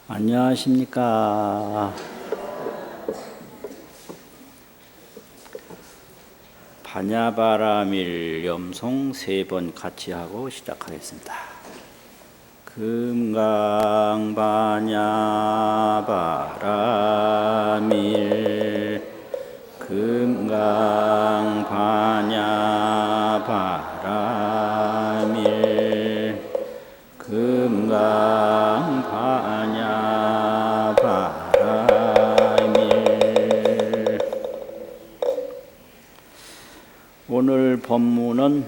안녕하십니까. 반야바라밀 염송 3번 같이 하고 시작하겠습니다. 금강반야바라밀 금강반야바라밀 금강반야바라밀. 오늘 법문은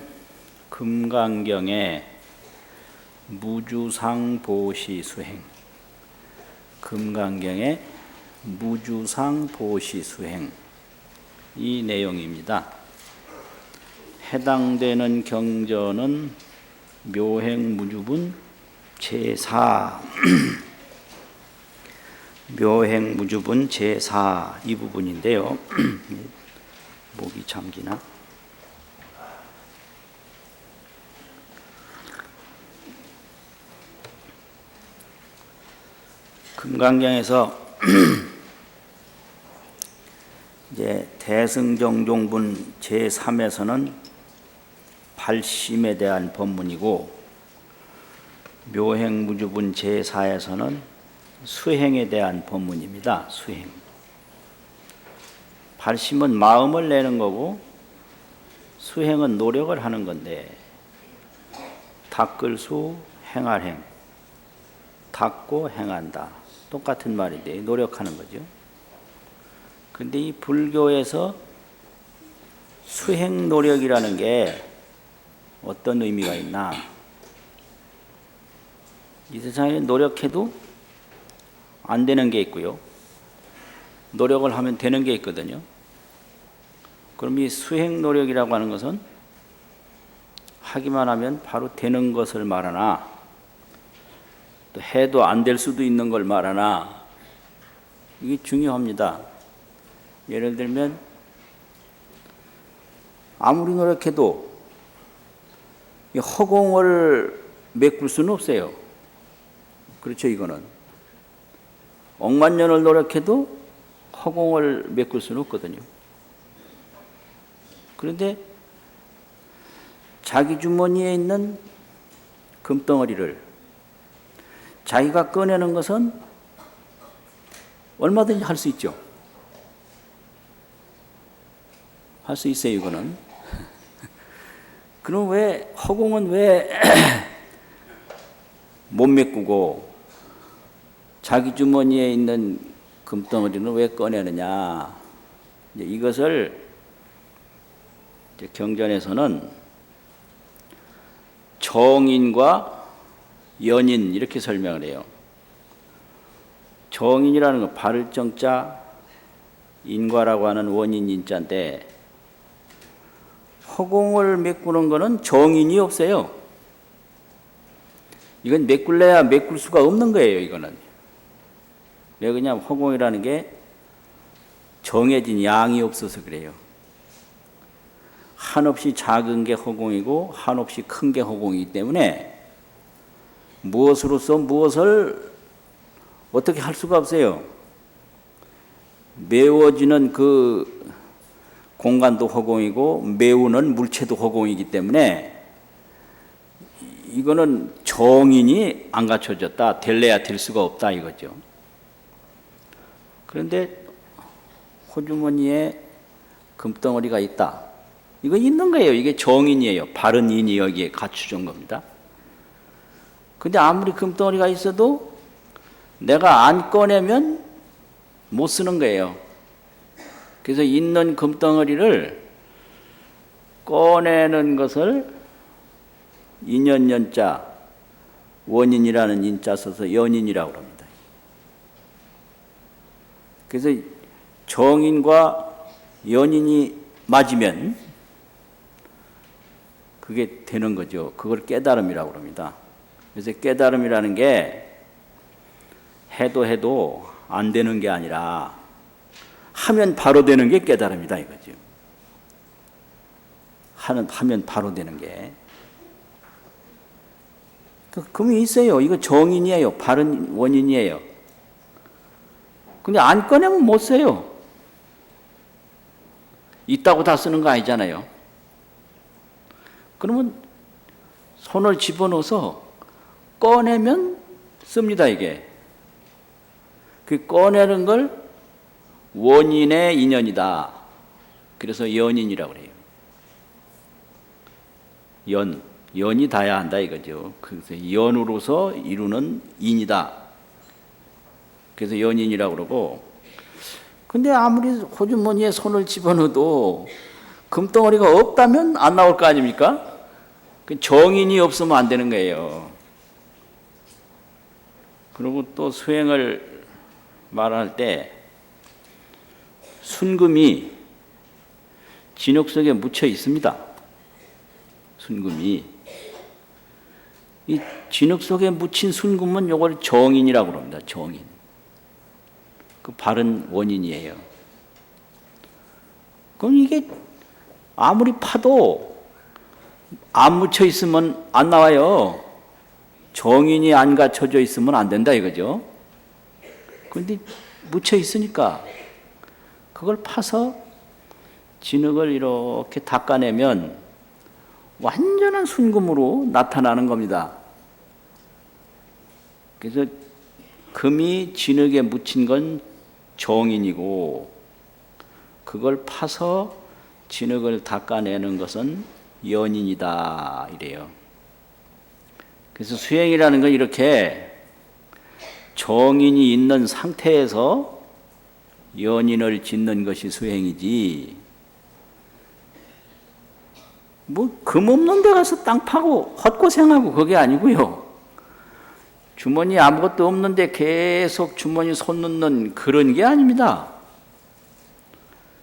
금강경의 무주상보시수행, 금강경의 무주상보시수행 이 내용입니다. 해당되는 경전은 묘행무주분 제4 묘행무주분 제4 이 부분인데요. 목이 잠기나? 금강경에서 이제 대승정종분 제3에서는 발심에 대한 법문이고, 묘행무주분 제4에서는 수행에 대한 법문입니다. 수행. 발심은 마음을 내는 거고, 수행은 노력을 하는 건데, 닦을수 행할행, 닦고 행한다. 똑같은 말인데 노력하는 거죠. 그런데 이 불교에서 수행 노력이라는 게 어떤 의미가 있나? 이 세상에 노력해도 안 되는 게 있고요, 노력을 하면 되는 게 있거든요. 그럼 이 수행 노력이라고 하는 것은 하기만 하면 바로 되는 것을 말하나, 또 해도 안 될 수도 있는 걸 말하나, 이게 중요합니다. 예를 들면 아무리 노력해도 허공을 메꿀 수는 없어요. 그렇죠. 이거는 억만 년을 노력해도 허공을 메꿀 수는 없거든요. 그런데 자기 주머니에 있는 금덩어리를 자기가 꺼내는 것은 얼마든지 할 수 있죠. 할 수 있어요, 이거는. 그럼 왜 허공은 왜 못 메꾸고 자기 주머니에 있는 금덩어리는 왜 꺼내느냐? 이것을 경전에서는 정인과 연인 이렇게 설명을 해요. 정인이라는 건 바를 정자, 인과라고 하는 원인 인자인데, 허공을 메꾸는 거는 정인이 없어요. 이건 메꿀래야 메꿀 수가 없는 거예요. 이거는 왜 그냥 허공이라는 게 정해진 양이 없어서 그래요. 한없이 작은 게 허공이고 한없이 큰 게 허공이기 때문에 무엇으로서 무엇을 어떻게 할 수가 없어요. 메워지는 그 공간도 허공이고 메우는 물체도 허공이기 때문에 이거는 정인이 안 갖춰졌다, 될래야 될 수가 없다 이거죠. 그런데 호주머니에 금덩어리가 있다, 이거 있는 거예요. 이게 정인이에요. 바른 인이 여기에 갖추진 겁니다. 근데 아무리 금덩어리가 있어도 내가 안 꺼내면 못 쓰는 거예요. 그래서 있는 금덩어리를 꺼내는 것을 인연연자, 원인이라는 인자 써서 연인이라고 합니다. 그래서 정인과 연인이 맞으면 그게 되는 거죠. 그걸 깨달음이라고 합니다. 그래서 깨달음이라는 게 해도 안 되는 게 아니라 하면 바로 되는 게 깨달음이다 이거죠. 하면 바로 되는 게. 금이 있어요. 이거 정인이에요. 바른 원인이에요. 근데 안 꺼내면 못 써요. 있다고 다 쓰는 거 아니잖아요. 그러면 손을 집어넣어서 꺼내면 씁니다, 이게. 그 꺼내는 걸 원인의 인연이다. 그래서 연인이라고 그래요. 연이 닿아야 한다 이거죠. 그래서 연으로서 이루는 인이다. 그래서 연인이라고 그러고, 근데 아무리 호주머니에 손을 집어넣어도 금덩어리가 없다면 안 나올 거 아닙니까? 그 정인이 없으면 안 되는 거예요. 그리고 또 수행을 말할 때 순금이 진흙 속에 묻혀 있습니다. 순금이. 이 진흙 속에 묻힌 순금은 이걸 정인이라고 합니다. 정인. 그 바른 원인이에요. 그럼 이게 아무리 파도 안 묻혀 있으면 안 나와요. 정인이 안 갖춰져 있으면 안 된다 이거죠. 그런데 묻혀 있으니까 그걸 파서 진흙을 이렇게 닦아내면 완전한 순금으로 나타나는 겁니다. 그래서 금이 진흙에 묻힌 건 정인이고 그걸 파서 진흙을 닦아내는 것은 연인이다 이래요. 그래서 수행이라는 건 이렇게 정인이 있는 상태에서 연인을 짓는 것이 수행이지, 뭐 금 없는 데 가서 땅 파고 헛고생하고 그게 아니고요. 주머니 아무것도 없는데 계속 주머니 손 넣는 그런 게 아닙니다.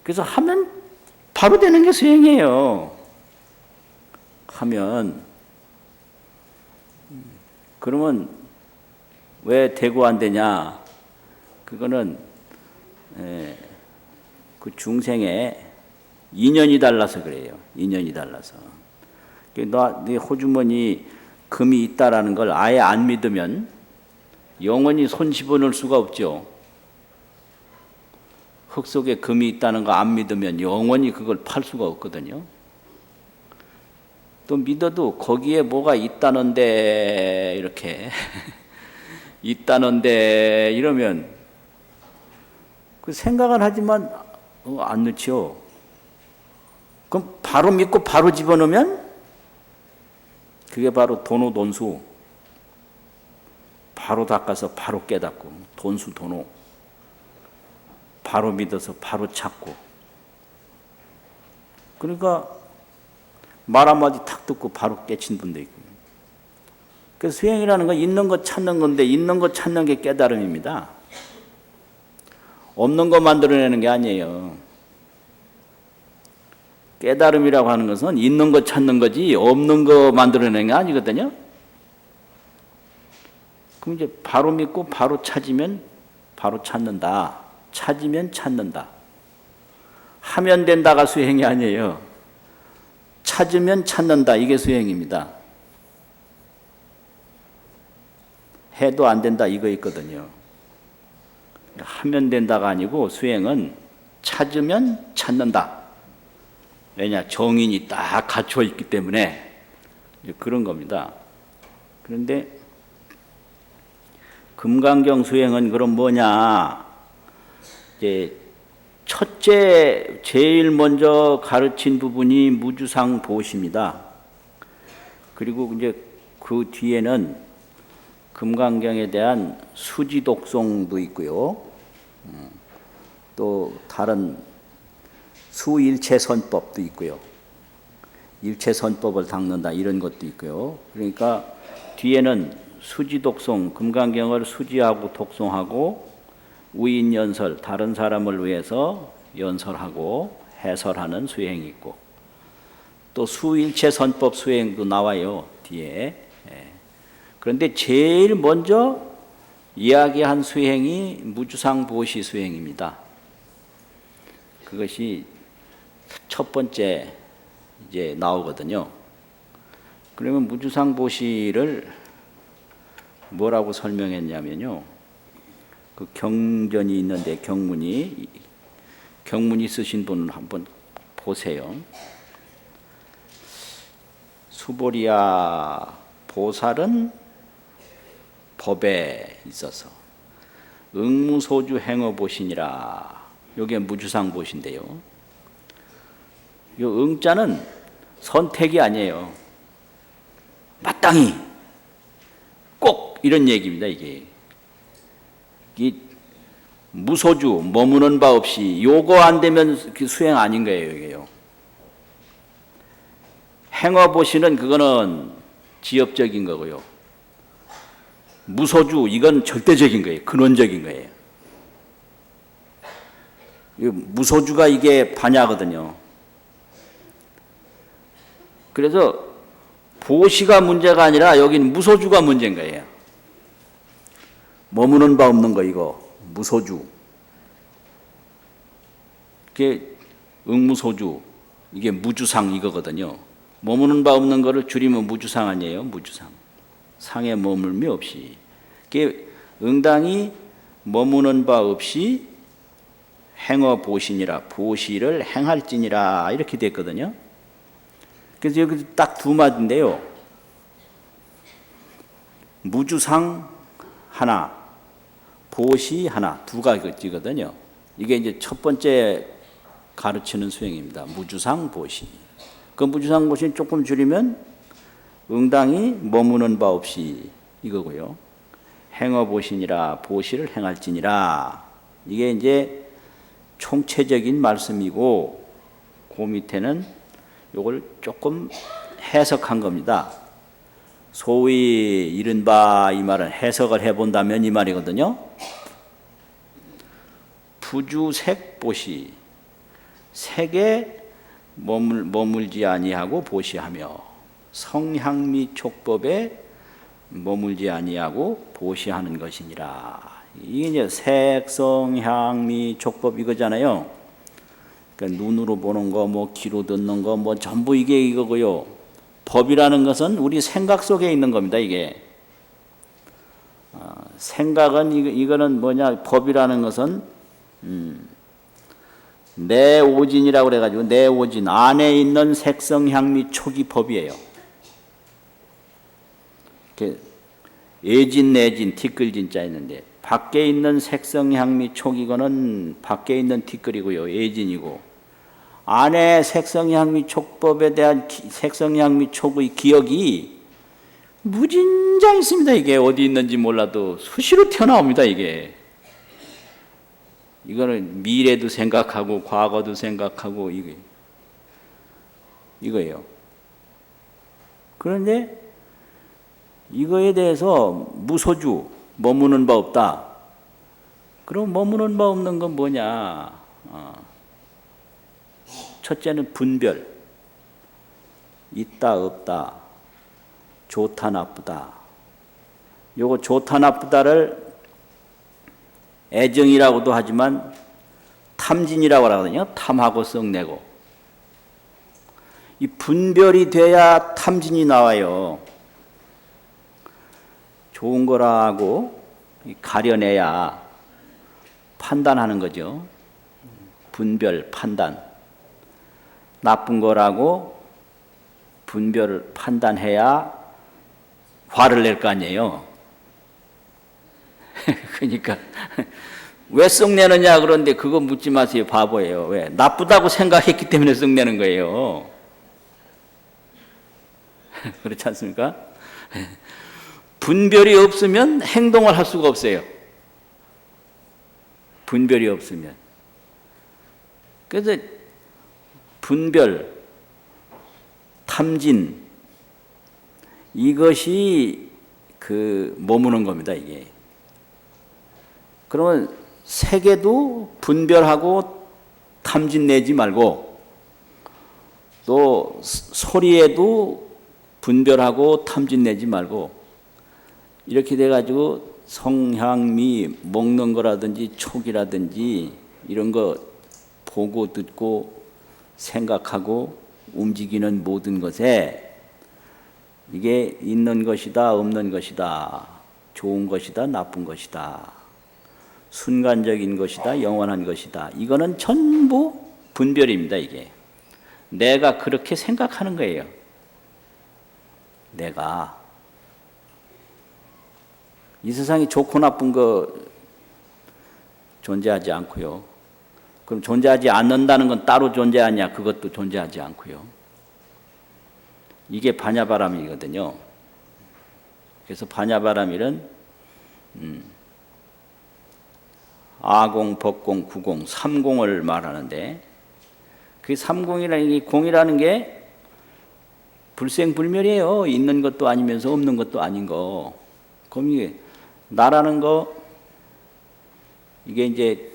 그래서 하면 바로 되는 게 수행이에요. 하면. 그러면 왜 되고 안 되냐? 그거는 그 중생의 인연이 달라서 그래요. 인연이 달라서. 네 호주머니 금이 있다라는 걸 아예 안 믿으면 영원히 손 집어넣을 수가 없죠. 흙 속에 금이 있다는 거 안 믿으면 영원히 그걸 팔 수가 없거든요. 또 믿어도 거기에 뭐가 있다는데 이렇게 있다는데 이러면 그 생각은 하지만 안 넣지요. 그럼 바로 믿고 바로 집어넣으면 그게 바로 도노돈수. 바로 닦아서 바로 깨닫고, 돈수 도노. 바로 믿어서 바로 찾고. 그러니까 말 한마디 탁 듣고 바로 깨친 분도 있고. 그래서 수행이라는 건 있는 것 찾는 건데 있는 것 찾는 게 깨달음입니다. 없는 거 만들어내는 게 아니에요. 깨달음이라고 하는 것은 있는 거 찾는 거지 없는 거 만들어내는 게 아니거든요. 그럼 이제 바로 믿고 바로 찾으면 바로 찾는다. 찾으면 찾는다. 하면 된다가 수행이 아니에요. 찾으면 찾는다. 이게 수행입니다. 해도 안 된다. 이거 있거든요. 하면 된다가 아니고 수행은 찾으면 찾는다. 왜냐? 정인이 딱 갖춰 있기 때문에 그런 겁니다. 그런데 금강경 수행은 그럼 뭐냐? 이제 첫째, 제일 먼저 가르친 부분이 무주상 보시입니다. 그리고 이제 그 뒤에는 금강경에 대한 수지독송도 있고요. 또 다른 수일체선법도 있고요. 일체선법을 닦는다 이런 것도 있고요. 그러니까 뒤에는 수지독송, 금강경을 수지하고 독송하고 우인연설, 다른 사람을 위해서 연설하고 해설하는 수행이 있고 또 수일체선법 수행도 나와요. 뒤에. 그런데 제일 먼저 이야기한 수행이 무주상보시 수행입니다. 그것이 첫 번째 이제 나오거든요. 그러면 무주상보시를 뭐라고 설명했냐면요. 그 경전이 있는데 경문이 쓰신 분을 한번 보세요. 수보리야, 보살은 법에 있어서 응무소주 행어보시니라. 요게 무주상보신데요. 요 응자는 선택이 아니에요. 마땅히 꼭 이런 얘기입니다. 이게 이 무소주 머무는 바 없이 요거 안 되면 수행 아닌 거예요. 이게요. 행어보시는 그거는 지엽적인 거고요. 무소주 이건 절대적인 거예요. 근원적인 거예요. 무소주가 이게 반야거든요. 그래서 보시가 문제가 아니라 여기는 무소주가 문제인 거예요. 머무는 바 없는 거 이거 무소주. 이게 응무소주 이게 무주상 이거거든요. 머무는 바 없는 거를 줄이면 무주상 아니에요. 무주상. 상에 머물미 없이. 이게 응당이 머무는 바 없이 행어 보시니라. 보시를 행할지니라 이렇게 됐거든요. 그래서 여기 딱 두 마디인데요. 무주상 하나, 보시 하나, 두 가지거든요. 이게 이제 첫 번째 가르치는 수행입니다. 무주상 보시. 그 무주상 보시는 조금 줄이면 응당이 머무는 바 없이 이거고요. 행어 보시니라, 보시를 행할지니라. 이게 이제 총체적인 말씀이고, 그 밑에는 요걸 조금 해석한 겁니다. 소위 이른바 이 말은 해석을 해본다면 이 말이거든요. 부주색 보시, 색에 머물지 아니하고 보시하며 성향미 촉법에 머물지 아니하고 보시하는 것이니라. 이게 이제 색, 성향미 촉법 이거잖아요. 그러니까 눈으로 보는 거, 뭐 귀로 듣는 거, 뭐 전부 이게 이거고요. 법이라는 것은 우리 생각 속에 있는 겁니다. 이게 생각은 이거는 뭐냐? 법이라는 것은 내 오진이라고 그래가지고 내 오진 안에 있는 색성향미 촉이 법이에요. 예진 내진 티끌진자 있는데 밖에 있는 색성향미 촉 이거는 밖에 있는 티끌이고요. 예진이고 안에 색성향미 촉법에 대한 색성향미 촉의 기억이 무진장 있습니다. 이게 어디 있는지 몰라도 수시로 튀어나옵니다. 이거는 미래도 생각하고 과거도 생각하고 이거예요. 그런데 이거에 대해서 무소주 머무는 바 없다. 그럼 머무는 바 없는 건 뭐냐? 첫째는 분별. 있다 없다. 좋다 나쁘다. 요거 좋다 나쁘다를 애정이라고도 하지만 탐진이라고 하거든요. 탐하고 썩내고. 이 분별이 돼야 탐진이 나와요. 좋은 거라고 가려내야 판단하는 거죠. 분별, 판단. 나쁜 거라고 분별을 판단해야 화를 낼 거 아니에요. 그러니까 왜 썩내느냐 그런데 그거 묻지 마세요. 바보예요. 왜? 나쁘다고 생각했기 때문에 썩내는 거예요. 그렇지 않습니까? 분별이 없으면 행동을 할 수가 없어요. 분별이 없으면. 그래서 분별, 탐진 이것이 머무는 겁니다. 이게. 그러면 색에도 분별하고 탐진 내지 말고 또 소리에도 분별하고 탐진 내지 말고 이렇게 돼가지고 성향미 먹는 거라든지 촉이라든지 이런 거 보고 듣고 생각하고 움직이는 모든 것에 이게 있는 것이다 없는 것이다 좋은 것이다 나쁜 것이다 순간적인 것이다, 영원한 것이다. 이거는 전부 분별입니다, 이게. 내가 그렇게 생각하는 거예요. 내가. 이 세상에 좋고 나쁜 거 존재하지 않고요. 그럼 존재하지 않는다는 건 따로 존재하냐? 그것도 존재하지 않고요. 이게 반야바람이거든요. 그래서 반야바람일은 아공, 법공, 구공, 삼공을 말하는데 그 삼공이라는 게 공이라는 게 불생불멸이에요. 있는 것도 아니면서 없는 것도 아닌 거. 그럼 이게 나라는 거 이게 이제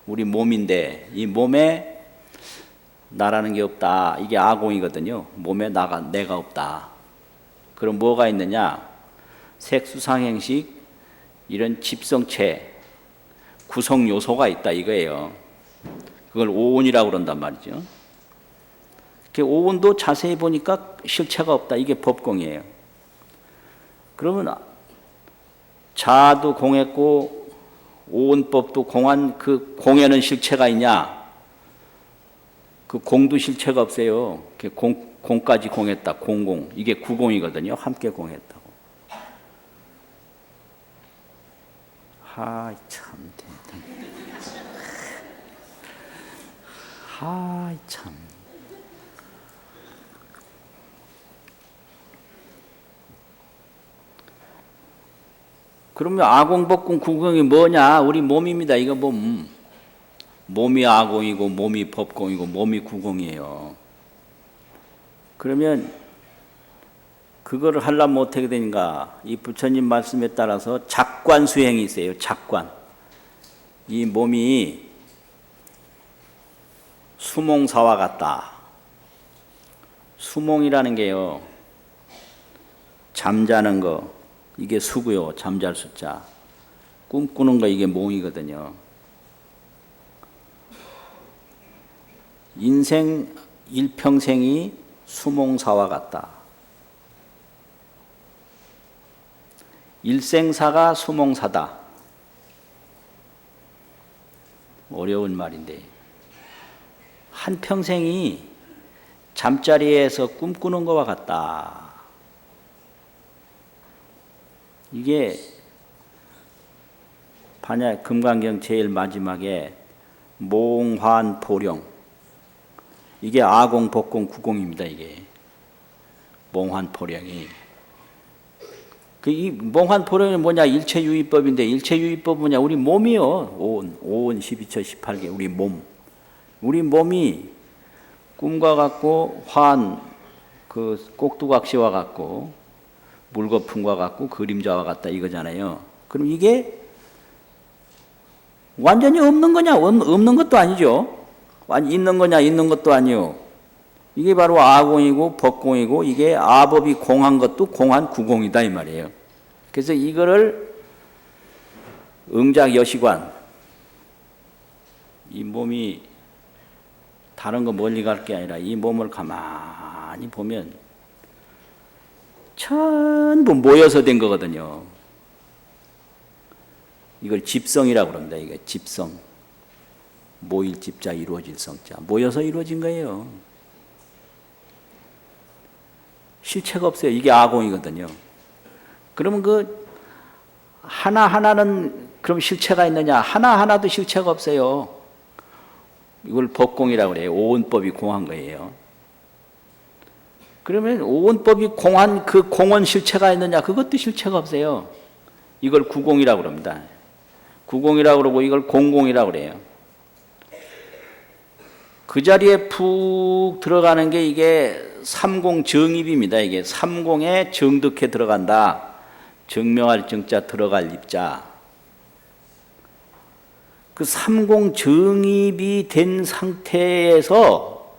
우리 몸인데 이 몸에 나라는 게 없다. 이게 아공이거든요. 몸에 내가 없다. 그럼 뭐가 있느냐? 색수상행식 이런 집성체 구성 요소가 있다 이거예요. 그걸 오온이라고 그런단 말이죠. 오온도 자세히 보니까 실체가 없다. 이게 법공이에요. 그러면 자도 공했고 오온법도 공한 그 공에는 실체가 있냐? 그 공도 실체가 없어요. 공까지 공했다. 공공. 이게 구공이거든요. 함께 공했다고. 참. 참. 그러면 아공법공 구공이 뭐냐? 우리 몸입니다. 이거 몸. 몸이 아공이고 몸이 법공이고 몸이 구공이에요. 그러면 그거를 하려면 어떻게 되는가? 이 부처님 말씀에 따라서 작관 수행이 있어요. 작관. 이 몸이 수몽사와 같다. 수몽이라는 게요. 잠자는 거. 이게 수고요. 잠잘 수자. 꿈꾸는 거 이게 몽이거든요. 인생 일평생이 수몽사와 같다. 일생사가 수몽사다. 어려운 말인데 한평생이 잠자리에서 꿈꾸는 것과 같다. 이게 반야 금강경 제일 마지막에 몽환포령 이게 아공, 법공, 구공입니다. 이게 몽환포령이 이 몽환포령이 뭐냐? 일체유의법인데 일체유의법 뭐냐? 우리 몸이요. 오온 12처 18개 우리 몸. 우리 몸이 꿈과 같고 그 꼭두각시와 같고 물거품과 같고 그림자와 같다 이거잖아요. 그럼 이게 완전히 없는 거냐? 없는 것도 아니죠. 있는 거냐? 있는 것도 아니요. 이게 바로 아공이고 법공이고 이게 아법이 공한 것도 공한 구공이다 이 말이에요. 그래서 이거를 응작여시관 이 몸이 다른 거 멀리 갈 게 아니라 이 몸을 가만히 보면 전부 모여서 된 거거든요. 이걸 집성이라고 그럽니다. 이게 집성. 모일 집자 이루어질 성자. 모여서 이루어진 거예요. 실체가 없어요. 이게 아공이거든요. 그러면 그 하나하나는 그럼 실체가 있느냐? 하나하나도 실체가 없어요. 이걸 법공이라고 그래요. 오온법이 공한 거예요. 그러면 오온법이 공한 그 공원 실체가 있느냐? 그것도 실체가 없어요. 이걸 구공이라고 그럽니다. 구공이라고 그러고 이걸 공공이라고 그래요. 그 자리에 푹 들어가는 게 이게 삼공 정입입니다. 이게 삼공에 정득해 들어간다. 정명할 정자 들어갈 입자. 그 삼공 정입이 된 상태에서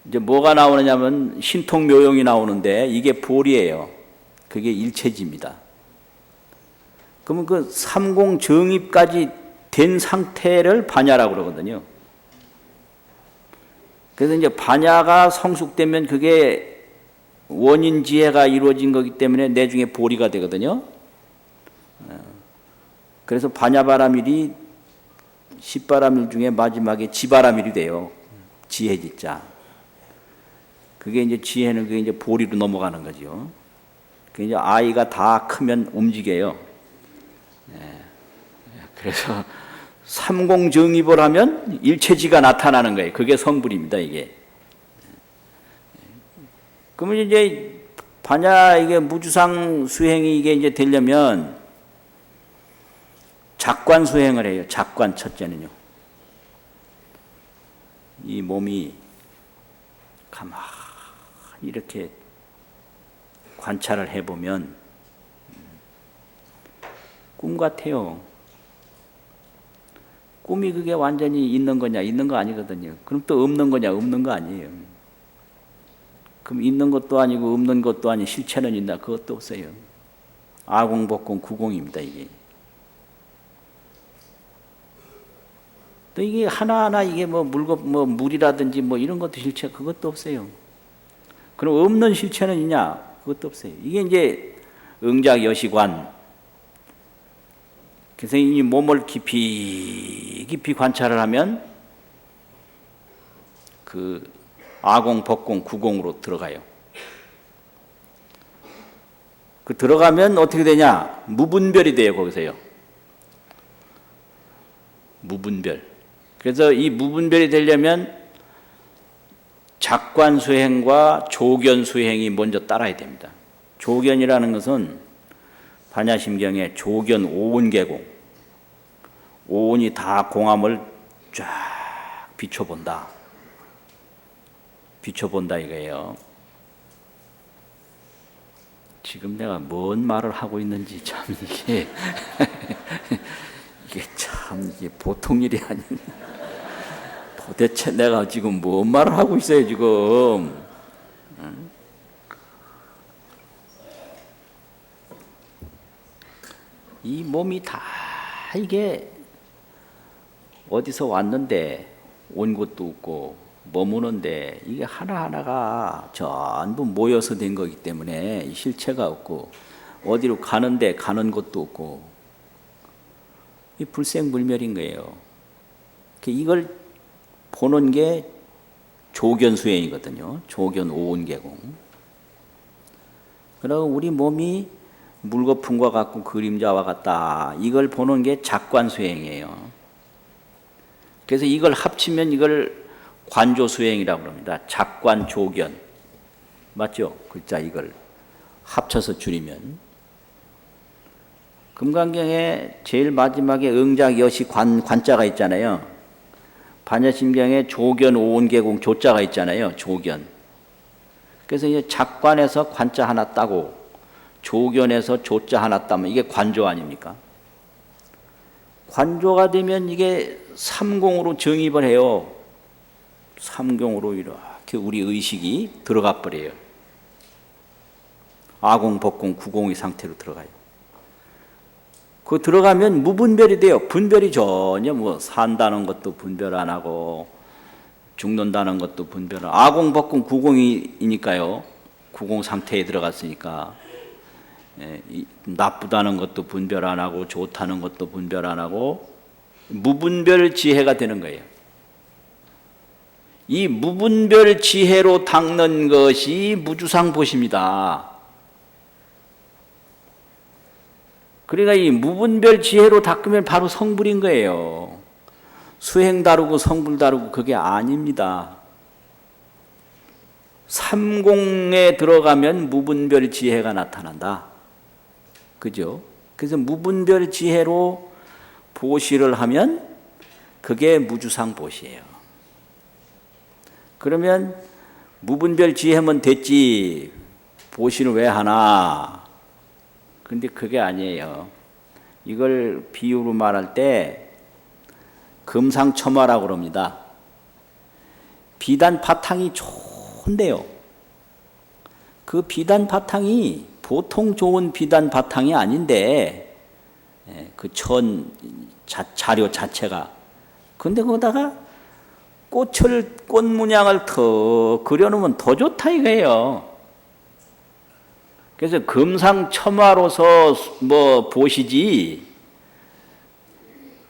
이제 뭐가 나오느냐면 신통묘용이 나오는데 이게 보리예요. 그게 일체지입니다. 그러면 그 삼공 정입까지 된 상태를 반야라고 그러거든요. 그래서 이제 반야가 성숙되면 그게 원인지혜가 이루어진 거기 때문에 내중에 보리가 되거든요. 그래서 반야바라밀이 10바라밀 중에 마지막에 지바라밀이 돼요. 지혜지자. 그게 이제 지혜는 그게 이제 보리로 넘어가는 거죠. 그게 이제 아이가 다 크면 움직여요. 그래서 삼공정입을 하면 일체지가 나타나는 거예요. 그게 성불입니다, 이게. 그러면 이제 반야 이게 무주상 수행이 이게 이제 되려면 작관 수행을 해요. 작관 첫째는요. 이 몸이 가만히 이렇게 관찰을 해보면 꿈 같아요. 꿈이 그게 완전히 있는 거냐, 있는 거 아니거든요. 그럼 또 없는 거냐, 없는 거 아니에요. 그럼 있는 것도 아니고 없는 것도 아니 실체는 있나, 그것도 없어요. 아공복공 구공입니다, 이게. 또 이게 하나하나 이게 뭐 물이라든지 뭐 이런 것도 실체, 그것도 없어요. 그럼 없는 실체는 있냐, 그것도 없어요. 이게 이제 응작여시관. 그래서 이 몸을 깊이 관찰을 하면 그 아공, 법공, 구공으로 들어가요. 그 들어가면 어떻게 되냐? 무분별이 돼요, 거기서요. 무분별. 그래서 이 무분별이 되려면 작관 수행과 조견 수행이 먼저 따라야 됩니다. 조견이라는 것은 반야심경에 조견 오온계공, 오온이 다 공함을 쫙 비춰본다. 비춰본다 이거예요. 지금 내가 뭔 말을 하고 있는지 참 이게 이게 참 이게 보통 일이 아닌. 도대체 내가 지금 뭔 말을 하고 있어요 지금. 이 몸이 다 이게 어디서 왔는데 온 곳도 없고 머무는데 이게 하나하나가 전부 모여서 된 거기 때문에 실체가 없고 어디로 가는데 가는 곳도 없고 이 불생불멸인 거예요. 이걸 보는 게 조견수행이거든요. 조견 오온계공. 그리고 우리 몸이 물거품과 같고 그림자와 같다. 이걸 보는 게 작관수행이에요. 그래서 이걸 합치면 이걸 관조수행이라고 합니다. 작관 조견. 맞죠? 글자 이걸 합쳐서 줄이면. 금강경에 제일 마지막에 응작여시 관자가 있잖아요. 반야심경에 조견 오온계공 조자가 있잖아요. 조견. 그래서 이제 작관에서 관자 하나 따고 조견에서 조자 하나 따면 이게 관조 아닙니까? 관조가 되면 이게 삼공으로 정입을 해요. 삼공으로 이렇게 우리 의식이 들어가 버려요. 아공, 법공, 구공의 상태로 들어가요. 그 들어가면 무분별이 돼요. 분별이 전혀 뭐 산다는 것도 분별 안 하고 죽는다는 것도 분별 안 하고 아공, 법공, 구공이니까요. 구공 상태에 들어갔으니까 나쁘다는 것도 분별 안 하고 좋다는 것도 분별 안 하고 무분별 지혜가 되는 거예요. 이 무분별 지혜로 닦는 것이 무주상보시입니다. 그러니까 이 무분별 지혜로 닦으면 바로 성불인 거예요. 수행 다르고 성불 다르고 그게 아닙니다. 삼공에 들어가면 무분별 지혜가 나타난다. 그죠? 그래서 무분별 지혜로 보시를 하면 그게 무주상 보시예요. 그러면 무분별 지혜면 됐지 보시는 왜 하나? 근데 그게 아니에요. 이걸 비유로 말할 때 금상첨화라고 그럽니다. 비단 바탕이 좋은데요. 그 비단 바탕이 보통 좋은 비단 바탕이 아닌데 그 자료 자체가 근데 거기다가 꽃 문양을 더 그려놓으면 더 좋다 이거예요. 그래서 금상첨화로서 뭐 보시지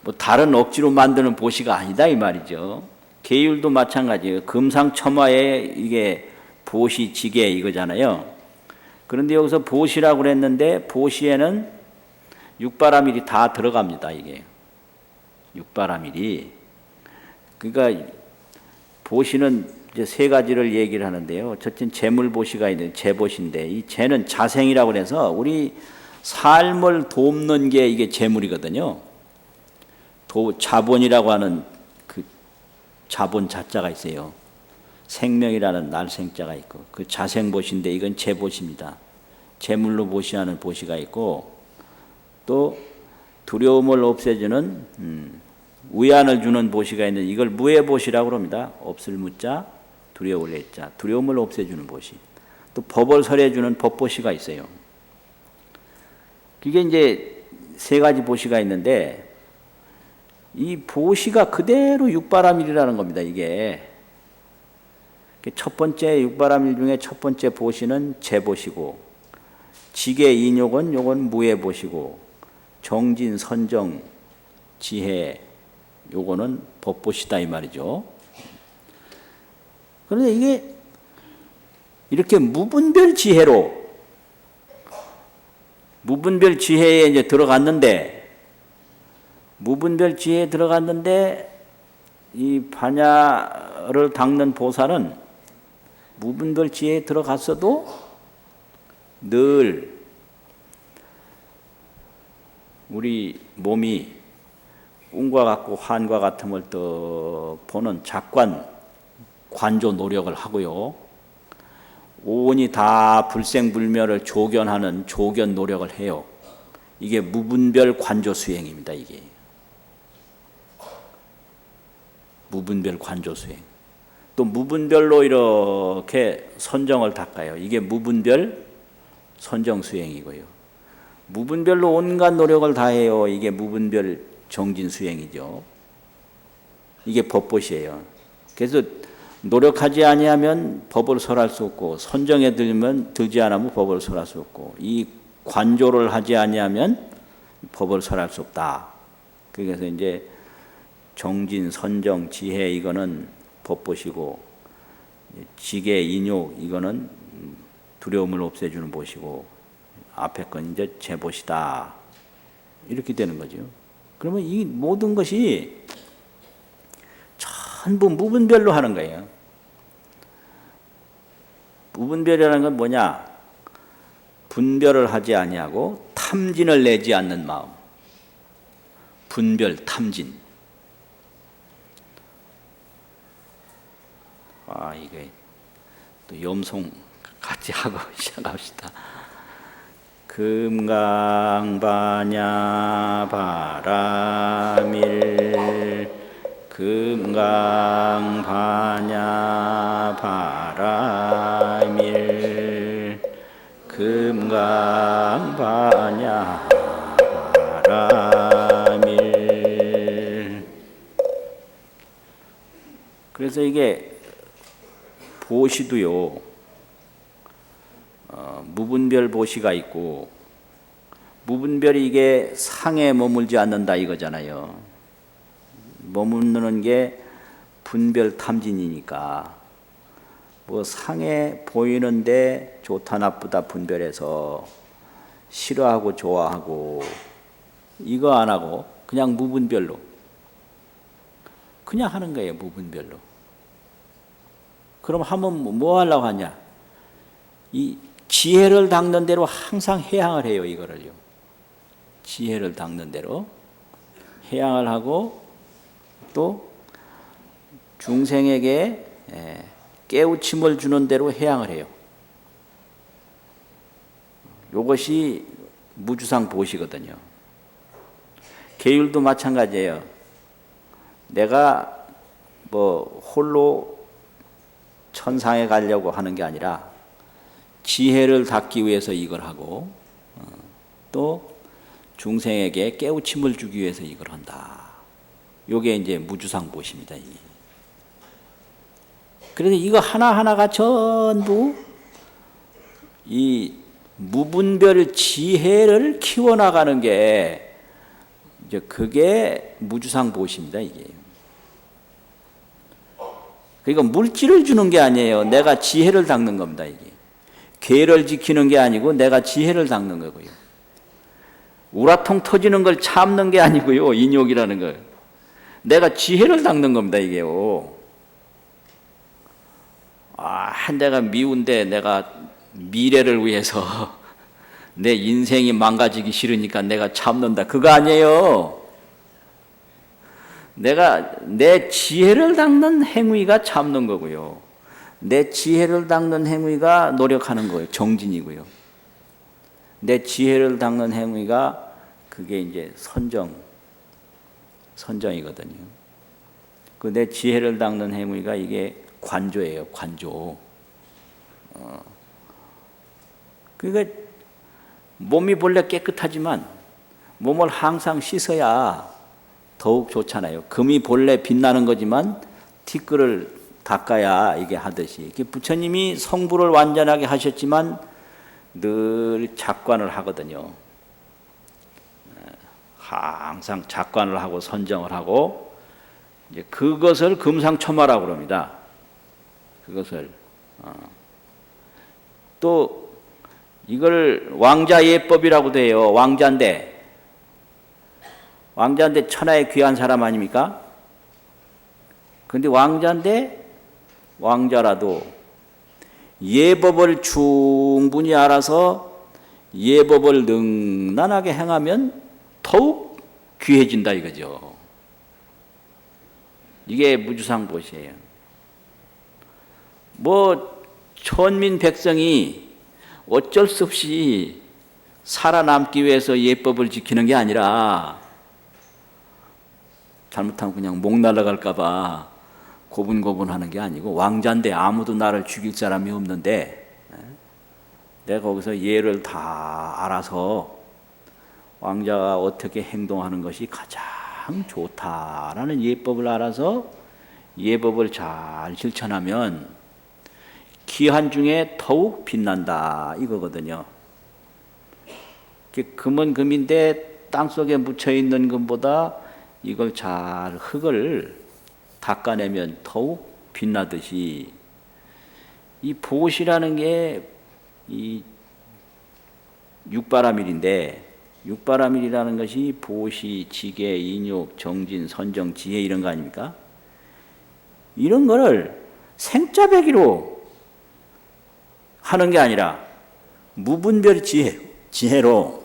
뭐 다른 억지로 만드는 보시가 아니다 이 말이죠. 계율도 마찬가지예요. 금상첨화에 이게 보시, 지게 이거잖아요. 그런데 여기서 보시라고 그랬는데 보시에는 육바라밀이 다 들어갑니다. 이게 육바라밀이. 그러니까 보시는 이제 세 가지를 얘기를 하는데요. 첫째는 재물보시가 있는 재보시인데 이 재는 자생이라고 해서 우리 삶을 돕는 게 이게 재물이거든요. 자본이라고 하는 그 자본 자자가 있어요. 생명이라는 날생자가 있고 그 자생보시인데 이건 재보시입니다. 재물로 보시하는 보시가 있고 또 두려움을 없애주는 위안을 주는 보시가 있는 이걸 무해보시라고 합니다. 없을 무자 두려울 해자 두려움을 없애주는 보시. 또 법을 설해주는 법보시가 있어요. 그게 이제 세 가지 보시가 있는데 이 보시가 그대로 육바라밀이라는 겁니다. 이게 첫 번째 육바라밀 중에 첫 번째 보시는 재보시고 지계 인욕은 요건 무해보시고 정진 선정 지혜 요거는 법보시다 이 말이죠. 그런데 이게 이렇게 무분별 지혜로 무분별 지혜에 이제 들어갔는데 이 반야를 닦는 보살은 무분별 지혜에 들어갔어도 늘 우리 몸이 꿈과 같고 환과 같음을 또 보는 작관 관조 노력을 하고요. 온이 다 불생불멸을 조견하는 조견 노력을 해요. 이게 무분별 관조 수행입니다. 이게 무분별 관조 수행. 또 무분별로 이렇게 선정을 닦아요. 이게 무분별 선정 수행이고요. 무분별로 온갖 노력을 다해요. 이게 무분별 정진 수행이죠. 이게 법보시예요. 그래서 노력하지 아니하면 법을 설할 수 없고 선정에 들지 않으면 법을 설할 수 없고 이 관조를 하지 아니하면 법을 설할 수 없다. 그래서 이제 정진, 선정, 지혜 이거는 법보시고 지계, 인욕 이거는 두려움을 없애주는 보시고 앞에 건 이제 재보시다. 이렇게 되는 거죠. 그러면 이 모든 것이 전부 무분별로 하는 거예요. 무분별이라는 건 뭐냐? 분별을 하지 아니하고 탐진을 내지 않는 마음. 분별, 탐진. 이게 또 염송 같이 하고 시작합시다. 금강반야 바라밀 금강반야 바라밀 금강반야 바라밀. 그래서 이게 보시도요 무분별 보시가 있고 무분별이 이게 상에 머물지 않는다 이거잖아요. 머무르는 게 분별 탐진이니까 뭐 상에 보이는데 좋다 나쁘다 분별해서 싫어하고 좋아하고 이거 안 하고 그냥 무분별로 그냥 하는 거예요. 무분별로. 그럼 하면 뭐 하려고 하냐? 이 지혜를 닦는 대로 항상 해양을 해요. 이거를요. 지혜를 닦는 대로 해양을 하고 또 중생에게 깨우침을 주는 대로 해양을 해요. 이것이 무주상 보시거든요. 계율도 마찬가지예요. 내가 뭐 홀로 천상에 가려고 하는 게 아니라 지혜를 닦기 위해서 이걸 하고 또 중생에게 깨우침을 주기 위해서 이걸 한다. 요게 이제 무주상 보시입니다. 그래서 이거 하나하나가 전부 이 무분별 지혜를 키워나가는 게 이제 그게 무주상보시입니다, 이게. 그러니까 물질을 주는 게 아니에요. 내가 지혜를 닦는 겁니다, 이게. 계를 지키는 게 아니고 내가 지혜를 닦는 거고요. 우라통 터지는 걸 참는 게 아니고요. 인욕이라는 걸. 내가 지혜를 닦는 겁니다, 이게요. 내가 미운데 내가 미래를 위해서 내 인생이 망가지기 싫으니까 내가 참는다. 그거 아니에요. 내가 내 지혜를 닦는 행위가 참는 거고요. 내 지혜를 닦는 행위가 노력하는 거예요. 정진이고요. 내 지혜를 닦는 행위가 그게 이제 선정이거든요. 그 내 지혜를 닦는 행위가 이게 관조예요. 관조. 그러니까 몸이 본래 깨끗하지만 몸을 항상 씻어야 더욱 좋잖아요. 금이 본래 빛나는 거지만 티끌을 닦아야 이게 하듯이. 부처님이 성부를 완전하게 하셨지만 늘 작관을 하거든요. 항상 작관을 하고 선정을 하고 이제 그것을 금상첨화라고 그럽니다. 그것을 또 이걸 왕자예법이라고도 해요. 왕자인데 천하의 귀한 사람 아닙니까? 그런데 왕자라도 예법을 충분히 알아서 예법을 능란하게 행하면 더욱 귀해진다 이거죠. 이게 무주상보시예요. 천민 백성이 어쩔 수 없이 살아남기 위해서 예법을 지키는 게 아니라 잘못하면 그냥 목 날아갈까 봐 고분고분하는 게 아니고 왕자인데 아무도 나를 죽일 사람이 없는데 내가 거기서 예를 다 알아서 왕자가 어떻게 행동하는 것이 가장 좋다라는 예법을 알아서 예법을 잘 실천하면 기한 중에 더욱 빛난다 이거거든요. 금은 금인데 땅속에 묻혀있는 금보다 이걸 잘 흙을 닦아내면 더욱 빛나듯이 이 보시라는 게 이 육바라밀인데 육바라밀이라는 것이 보시, 지계, 인욕, 정진, 선정, 지혜 이런 거 아닙니까? 이런 거를 생짜배기로 하는 게 아니라 무분별 지혜로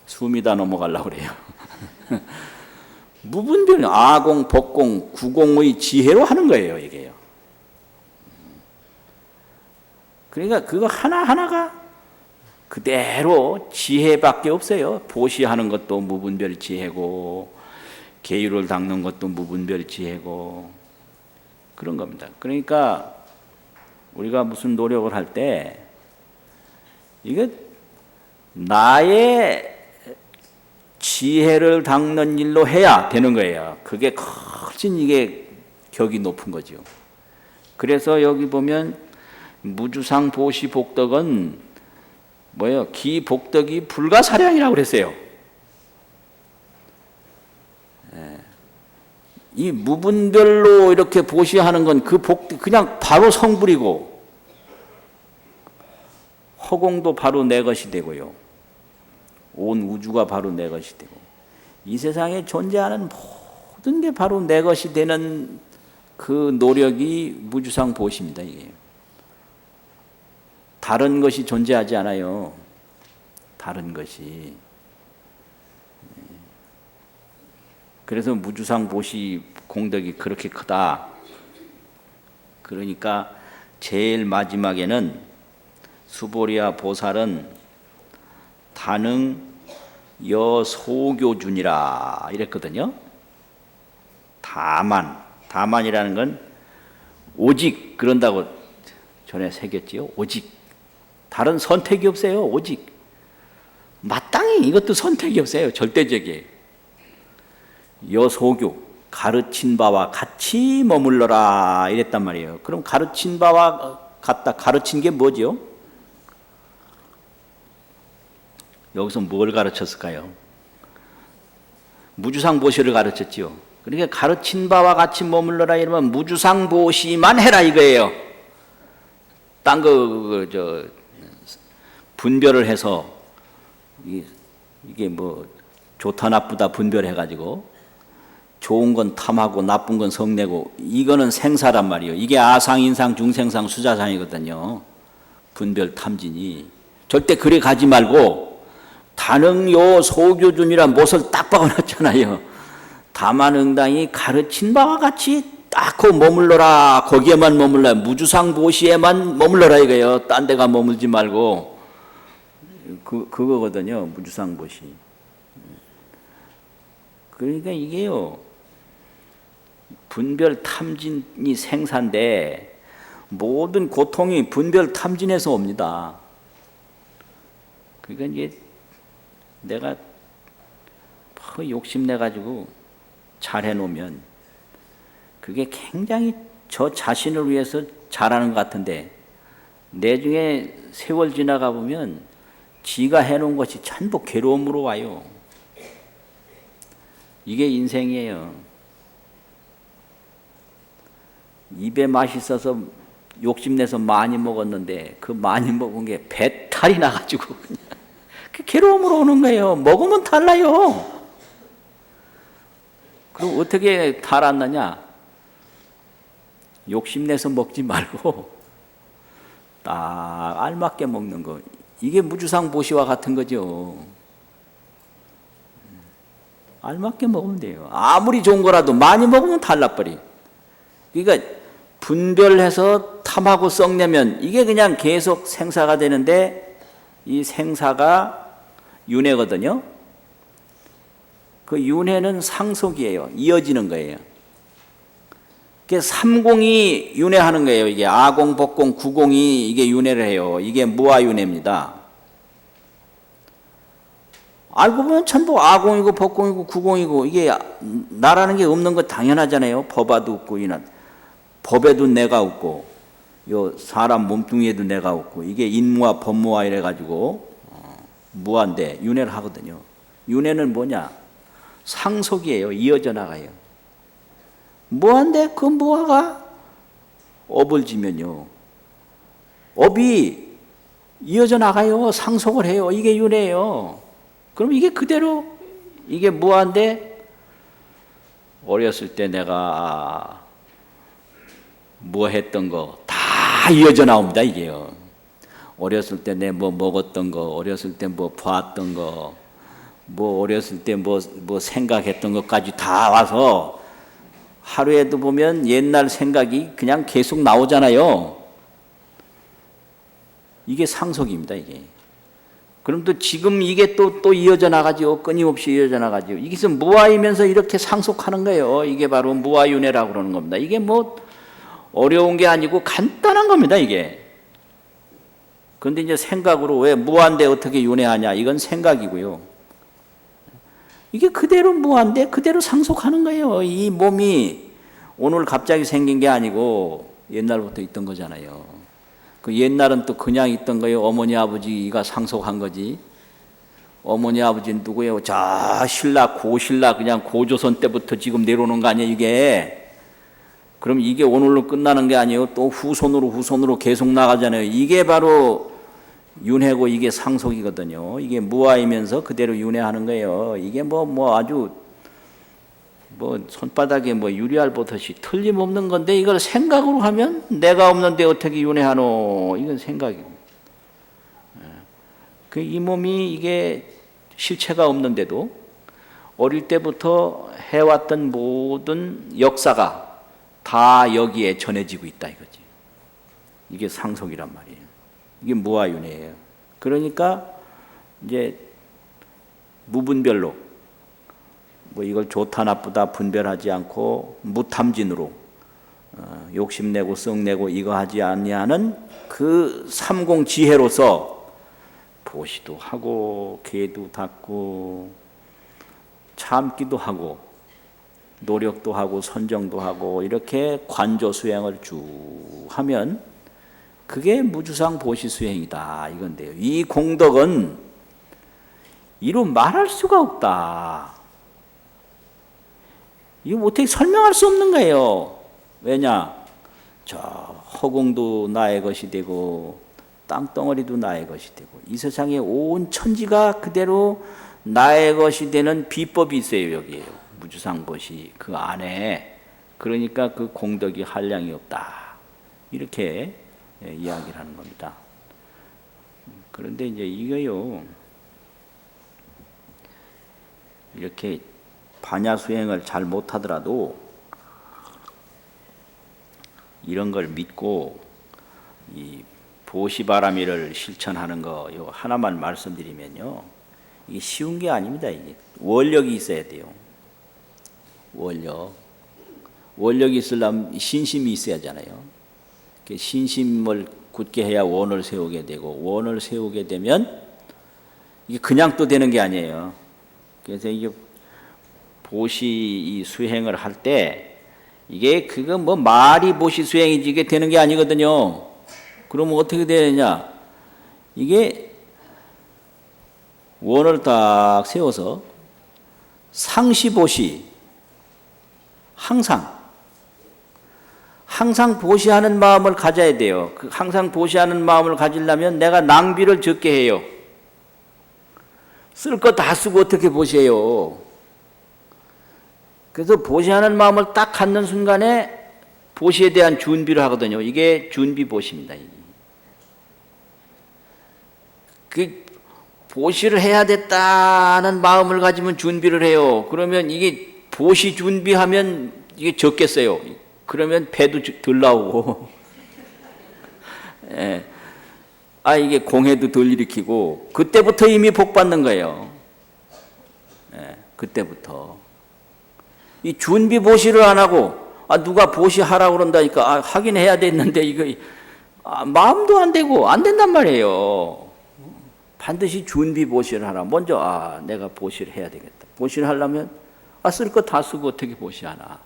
숨이 다 넘어가려고 그래요. 무분별 아공, 법공, 구공의 지혜로 하는 거예요, 이게요. 그러니까 그거 하나하나가 그대로 지혜밖에 없어요. 보시하는 것도 무분별 지혜고 계율을 닦는 것도 무분별 지혜고 그런 겁니다. 그러니까 우리가 무슨 노력을 할 때 이게 나의 지혜를 닦는 일로 해야 되는 거예요. 그게 훨씬 이게 격이 높은 거죠. 그래서 여기 보면 무주상 보시 복덕은 뭐예요? 기복덕이 불가사량이라고 그랬어요. 이 무분별로 이렇게 보시하는 건 그 복덕 그냥 바로 성불이고 허공도 바로 내 것이 되고요. 온 우주가 바로 내 것이 되고 이 세상에 존재하는 모든 게 바로 내 것이 되는 그 노력이 무주상 보시입니다. 이게 다른 것이 존재하지 않아요. 다른 것이. 그래서 무주상 보시 공덕이 그렇게 크다. 그러니까 제일 마지막에는 수보리아 보살은 다능 여소교준이라 이랬거든요. 다만이라는 건 오직 그런다고 전에 새겼지요. 오직 다른 선택이 없어요. 오직 마땅히 이것도 선택이 없어요. 절대적이에요. 여소교 가르친 바와 같이 머물러라 이랬단 말이에요. 그럼 가르친 바와 같다. 가르친 게 뭐죠? 여기서 뭘 가르쳤을까요? 무주상보시를 가르쳤지요. 그러니까 가르친 바와 같이 머물러라 이러면 무주상보시만 해라 이거예요. 딴 거 분별을 해서 이게 뭐 좋다 나쁘다 분별해가지고 좋은 건 탐하고 나쁜 건 성내고 이거는 생사란 말이에요. 이게 아상, 인상, 중생상, 수자상이거든요. 분별 탐진이. 절대 그래 가지 말고 단응요 소교준이란 못을 딱 박아놨잖아요. 다만응당이 가르친 바와 같이 딱 머물러라. 거기에만 머물러라. 무주상보시에만 머물러라 이거예요. 딴 데가 머물지 말고. 그거거든요. 무주상보시. 그러니까 이게요. 분별 탐진이 생사인데 모든 고통이 분별 탐진에서 옵니다. 그러니까 이제 내가 욕심내가지고 잘해놓으면 그게 굉장히 저 자신을 위해서 잘하는 것 같은데 내중에 세월 지나가 보면 지가 해놓은 것이 전부 괴로움으로 와요. 이게 인생이에요. 입에 맛있어서 욕심내서 많이 먹었는데 그 많이 먹은 게 배탈이 나가지고 그냥 그 괴로움으로 오는 거예요. 먹으면 탈나요. 그럼 어떻게 탈 안 나냐? 욕심내서 먹지 말고 딱 알맞게 먹는 거. 이게 무주상보시와 같은 거죠. 알맞게 먹으면 돼요. 아무리 좋은 거라도 많이 먹으면 탈나버리. 그러니까 분별해서 탐하고 썩내면 이게 그냥 계속 생사가 되는데 이 생사가 윤회거든요. 그 윤회는 상속이에요. 이어지는 거예요. 그게 삼공이 윤회하는 거예요. 이게 아공, 법공, 구공이 이게 윤회를 해요. 이게 무아윤회입니다. 알고 보면 전부 아공이고 법공이고 구공이고 이게 나라는 게 없는 거 당연하잖아요. 법화도 없고 이난 법에도 내가 없고 요 사람 몸뚱이에도 내가 없고 이게 인무와 법무와 이래 가지고 무한데 윤회를 하거든요. 윤회는 뭐냐? 상속이에요. 이어져 나가요. 무한데 그 무화가 업을 지면요. 업이 이어져 나가요. 상속을 해요. 이게 윤회예요. 그럼 이게 그대로 이게 무한데 어렸을 때 내가 뭐 했던 거 다 이어져 나옵니다. 이게요. 어렸을 때 내 뭐 먹었던 거, 어렸을 때 뭐 봤던 거, 뭐 어렸을 때 뭐 생각했던 것까지 다 와서 하루에도 보면 옛날 생각이 그냥 계속 나오잖아요. 이게 상속입니다. 이게. 그럼 또 지금 이게 또 이어져 나가죠. 끊임없이 이어져 나가죠. 이게 무아이면서 이렇게 상속하는 거예요. 이게 바로 무아윤회라고 그러는 겁니다. 이게 뭐 어려운 게 아니고 간단한 겁니다. 이게. 그런데 이제 생각으로 왜 무한데 어떻게 윤회하냐? 이건 생각이고요. 이게 그대로 무한데 그대로 상속하는 거예요. 이 몸이 오늘 갑자기 생긴 게 아니고 옛날부터 있던 거잖아요. 그 옛날은 또 그냥 있던 거예요. 어머니 아버지가 상속한 거지. 어머니 아버지는 누구예요? 자 신라 고신라 그냥 고조선 때부터 지금 내려오는 거 아니에요 이게. 그럼 이게 오늘로 끝나는 게 아니에요. 또 후손으로 계속 나가잖아요. 이게 바로 윤회고 이게 상속이거든요. 이게 무아이면서 그대로 윤회하는 거예요. 이게 아주 손바닥에 유리알 보듯이 틀림없는 건데 이걸 생각으로 하면 내가 없는데 어떻게 윤회하노? 이건 생각이고. 이 몸이 이게 실체가 없는데도 어릴 때부터 해왔던 모든 역사가 다 여기에 전해지고 있다 이거지. 이게 상속이란 말이에요. 이게 무아윤회예요. 그러니까 이제 무분별로 이걸 좋다 나쁘다 분별하지 않고 무탐진으로 욕심내고 썩내고 이거 하지 아니하는 그 삼공지혜로서 보시도 하고 개도 닦고 참기도 하고 노력도 하고 선정도 하고 이렇게 관조 수행을 쭉 하면 그게 무주상 보시 수행이다 이건데요. 이 공덕은 이루 말할 수가 없다. 이거 어떻게 설명할 수 없는 거예요. 왜냐? 저 허공도 나의 것이 되고 땅덩어리도 나의 것이 되고 이 세상의 온 천지가 그대로 나의 것이 되는 비법이 있어요. 여기에요. 무주상보시 그 안에. 그러니까 그 공덕이 한량이 없다. 이렇게 이야기를 하는 겁니다. 그런데 이제 이거요. 이렇게 반야수행을 잘 못하더라도 이런 걸 믿고 이 보시바라미를 실천하는 거 요 하나만 말씀드리면요. 이게 쉬운 게 아닙니다. 이게 원력이 있어야 돼요. 원력이 있으려면 신심이 있어야 하잖아요. 신심을 굳게 해야 원을 세우게 되고 원을 세우게 되면 이게 그냥 또 되는 게 아니에요. 그래서 이게 보시 이 수행을 할 때 이게 그거 뭐 말이 보시 수행이지 이게 되는 게 아니거든요. 그러면 어떻게 되느냐? 이게 원을 딱 세워서 상시보시 항상 보시하는 마음을 가져야 돼요. 그 항상 보시하는 마음을 가지려면 내가 낭비를 적게 해요. 쓸 거 다 쓰고 어떻게 보시해요? 그래서 보시하는 마음을 딱 갖는 순간에 보시에 대한 준비를 하거든요. 이게 준비보시입니다. 그 보시를 해야 됐다는 마음을 가지면 준비를 해요. 그러면 이게 보시 준비하면 이게 적겠어요. 그러면 배도 덜 나오고, 예. 이게 공해도 덜 일으키고, 그때부터 이미 복 받는 거예요. 예. 그때부터. 이 준비 보시를 안 하고, 누가 보시하라고 그런다니까, 하긴 해야 됐는데, 이거, 마음도 안 되고, 안 된단 말이에요. 반드시 준비 보시를 하라. 먼저, 내가 보시를 해야 되겠다. 보시를 하려면, 쓸 거 다 쓰고 어떻게 보시하나.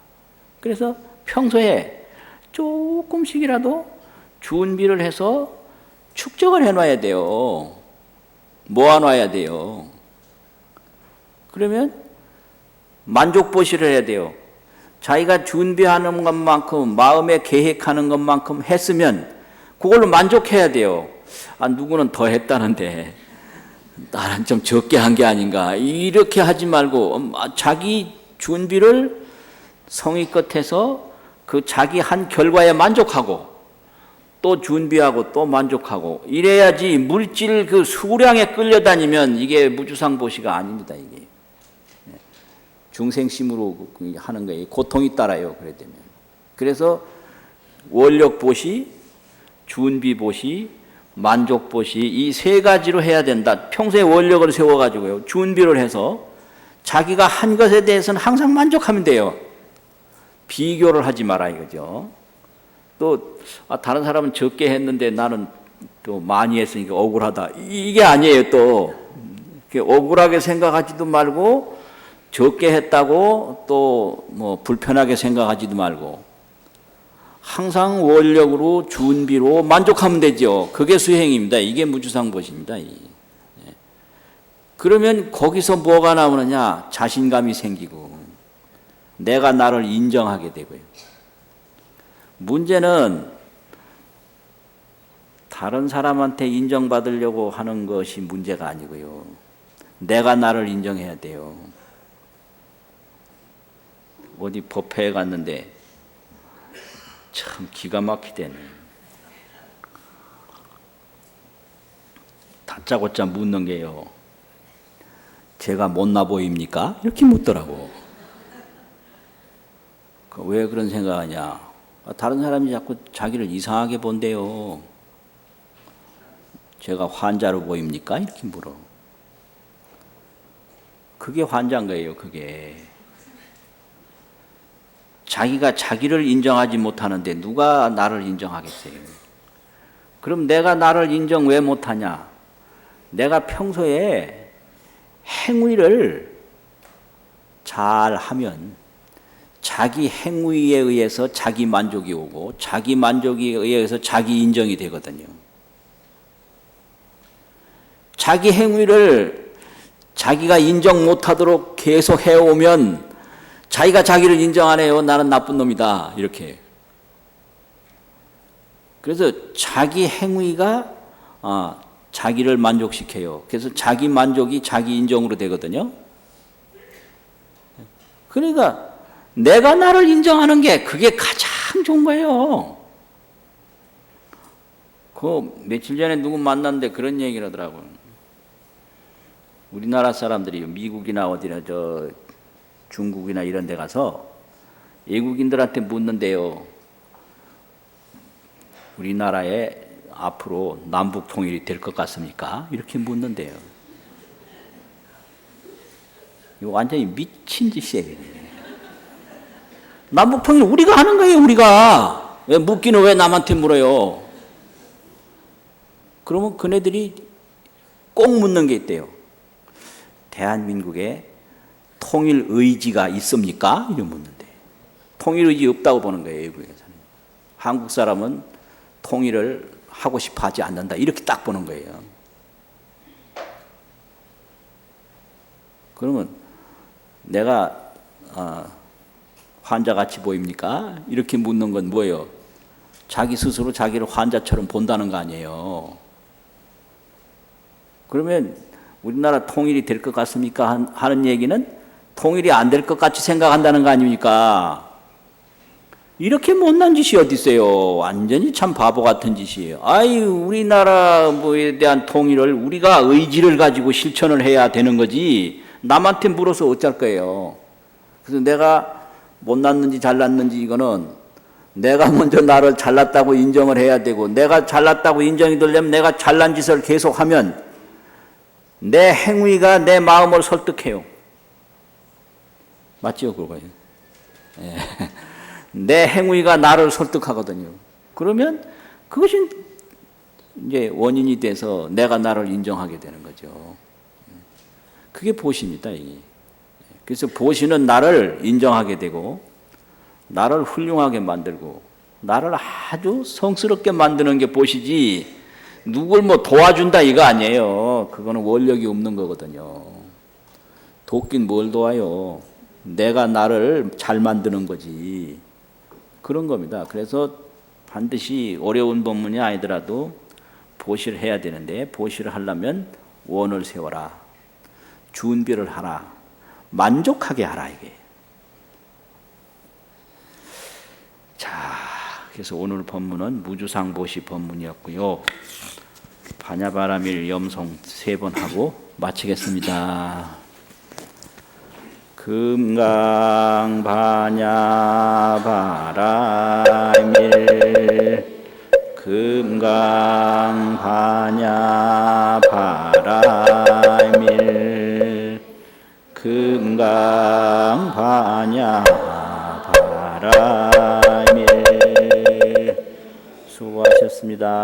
그래서 평소에 조금씩이라도 준비를 해서 축적을 해놔야 돼요. 모아놔야 돼요. 그러면 만족보시를 해야 돼요. 자기가 준비하는 것만큼 마음에 계획하는 것만큼 했으면 그걸로 만족해야 돼요. 누구는 더 했다는데 나는 좀 적게 한 게 아닌가 이렇게 하지 말고 자기 준비를 성의껏 해서 그 자기 한 결과에 만족하고 또 준비하고 또 만족하고 이래야지 물질 그 수량에 끌려다니면 이게 무주상보시가 아닙니다. 이게 중생심으로 하는 거예요. 고통이 따라요. 그래 되면. 그래서 원력보시, 준비보시, 만족보시 이 세 가지로 해야 된다. 평소에 원력을 세워가지고요. 준비를 해서 자기가 한 것에 대해서는 항상 만족하면 돼요. 비교를 하지 마라 이거죠. 또 다른 사람은 적게 했는데 나는 또 많이 했으니까 억울하다. 이게 아니에요. 또 억울하게 생각하지도 말고 적게 했다고 또 뭐 불편하게 생각하지도 말고 항상 원력으로 준비로 만족하면 되죠. 그게 수행입니다. 이게 무주상보시입니다. 그러면 거기서 뭐가 나오느냐? 자신감이 생기고 내가 나를 인정하게 되고요. 문제는 다른 사람한테 인정받으려고 하는 것이 문제가 아니고요. 내가 나를 인정해야 돼요. 어디 법회에 갔는데 참 기가 막히대네. 다짜고짜 묻는 게요. 제가 못나 보입니까? 이렇게 묻더라고. 왜 그런 생각하냐? 다른 사람이 자꾸 자기를 이상하게 본대요. 제가 환자로 보입니까? 이렇게 물어. 그게 환자인 거예요. 그게. 자기가 자기를 인정하지 못하는데 누가 나를 인정하겠어요? 그럼 내가 나를 인정 왜 못하냐? 내가 평소에 행위를 잘 하면 자기 행위에 의해서 자기 만족이 오고 자기 만족에 의해서 자기 인정이 되거든요. 자기 행위를 자기가 인정 못하도록 계속 해오면 자기가 자기를 인정 안 해요. 나는 나쁜 놈이다. 이렇게. 그래서 자기 행위가 자기를 만족시켜요. 그래서 자기 만족이 자기 인정으로 되거든요. 그러니까 내가 나를 인정하는 게 그게 가장 좋은 거예요. 그 며칠 전에 누구 만났는데 그런 얘기를 하더라고요. 우리나라 사람들이 미국이나 어디나 중국이나 이런 데 가서 외국인들한테 묻는데요. 우리나라에 앞으로 남북 통일이 될 것 같습니까? 이렇게 묻는데요. 이거 완전히 미친 짓이에요. 남북 통일 우리가 하는 거예요, 우리가. 왜 묻기는 왜 남한테 물어요? 그러면 그네들이 꼭 묻는 게 있대요. 대한민국에 통일 의지가 있습니까? 이런 묻는데. 통일 의지 없다고 보는 거예요, 외국에서는. 한국 사람은 통일을 하고 싶어 하지 않는다. 이렇게 딱 보는 거예요. 그러면 내가 환자같이 보입니까? 이렇게 묻는 건 뭐예요? 자기 스스로 자기를 환자처럼 본다는 거 아니에요. 그러면 우리나라 통일이 될 것 같습니까? 하는 얘기는 통일이 안 될 것 같이 생각한다는 거 아닙니까? 이렇게 못난 짓이 어디 있어요? 완전히 참 바보 같은 짓이에요. 우리나라에 대한 통일을 우리가 의지를 가지고 실천을 해야 되는 거지 남한테 물어서 어쩔 거예요. 그래서 내가 못났는지 잘났는지 이거는 내가 먼저 나를 잘났다고 인정을 해야 되고, 내가 잘났다고 인정이 되려면 내가 잘난 짓을 계속하면 내 행위가 내 마음을 설득해요. 맞죠, 그거예요? 예. 내 행위가 나를 설득하거든요. 그러면 그것이 이제 원인이 돼서 내가 나를 인정하게 되는 거죠. 그게 보시입니다, 이게. 그래서 보시는 나를 인정하게 되고, 나를 훌륭하게 만들고, 나를 아주 성스럽게 만드는 게 보시지, 누굴 도와준다 이거 아니에요. 그거는 원력이 없는 거거든요. 돕긴 뭘 도와요. 내가 나를 잘 만드는 거지. 그런 겁니다. 그래서 반드시 어려운 법문이 아니더라도 보시를 해야 되는데, 보시를 하려면 원을 세워라. 준비를 하라. 만족하게 하라, 이게. 자, 그래서 오늘 법문은 무주상보시 법문이었고요. 반야바라밀 염송 3번 하고 마치겠습니다. 금강반야바라밀 금강반야바라밀 금강반야바라밀 수고하셨습니다.